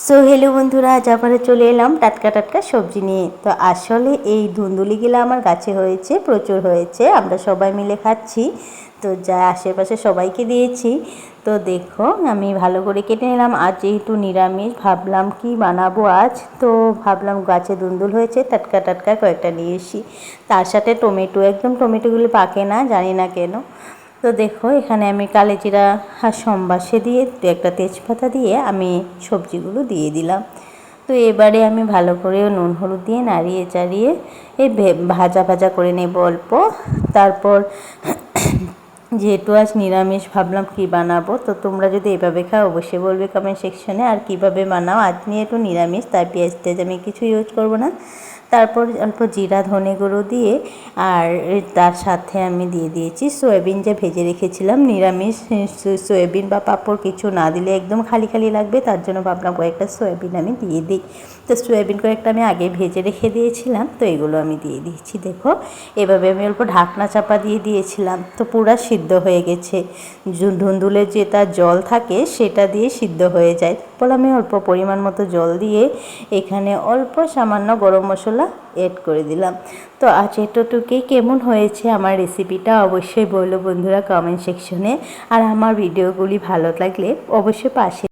So hello বন্ধুরা, আজ আবারও চলে এলাম টাটকা টাটকা সবজি নিয়ে। তো আসলে এই ধুন্দুলিগুলো আমার গাছে হয়েছে, প্রচুর হয়েছে, আমরা সবাই মিলে খাচ্ছি। তো যা আশেপাশে সবাইকে দিয়েছি। তো দেখো আমি ভালো করে কেটে নিলাম। আজ যেহেতু নিরামিষ, ভাবলাম কি বানাবো আজ। তো ভাবলাম গাছে ধুন্দুল হয়েছে, টাটকা টাটকা কয়েকটা নিয়ে এসি। তার সাথে টমেটো, একদম টমেটোগুলি পাকে না, জানি না কেন। তো দেখো এখানে আমি কালোজিরা আর সম্বাসে দিয়ে একটা তেজপাতা দিয়ে আমি সবজিগুলো দিয়ে দিলাম। তো এবারে আমি ভালো করে নুন হলুদ দিয়ে নাড়িয়ে চাড়িয়ে এই ভাজা ভাজা করে নেব অল্প। তারপর যেহেতু আজ নিরামিষ, ভাবলাম কী বানাবো। তো তোমরা যদি এভাবে খাও অবশ্যই বলবে কমেন্ট সেকশনে, আর কীভাবে বানাও। আজ নিয়ে একটু নিরামিষ, তাই পেঁয়াজ টেজ আমি কিছু ইউজ করব না। তারপর অল্প জিরা ধনে গুঁড়ো দিয়ে আর তার সাথে আমি দিয়ে দিয়েছি সয়াবিন, যে ভেজে রেখেছিলাম। নিরামিষ সয়াবিন বা পাঁপড় কিছু না দিলে একদম খালি খালি লাগবে, তার জন্য ভাবলাম কয়েকটা সয়াবিন আমি দিয়ে দিই। তো সয়াবিন কয়েকটা আমি আগে ভেজে রেখে দিয়েছিলাম, তো এগুলো আমি দিয়ে দিয়েছি। দেখো এভাবে আমি অল্প ঢাকনা চাপা দিয়ে দিয়েছিলাম, তো পুরো সিদ্ধ হয়ে গেছে। ধুন্দুলের যে তার জল থাকে সেটা দিয়ে সিদ্ধ হয়ে যায়। তারপর আমি অল্প পরিমাণ মতো জল দিয়ে এখানে অল্প সামান্য গরম মশলা এড করে দিলাম। তো আজ এতটুকুই। কেমন হয়েছে আমার রেসিপিটা অবশ্যই বলো বন্ধুরা কমেন্ট সেকশনে। আর আমার ভিডিওগুলি ভালো লাগলে অবশ্যই পাশে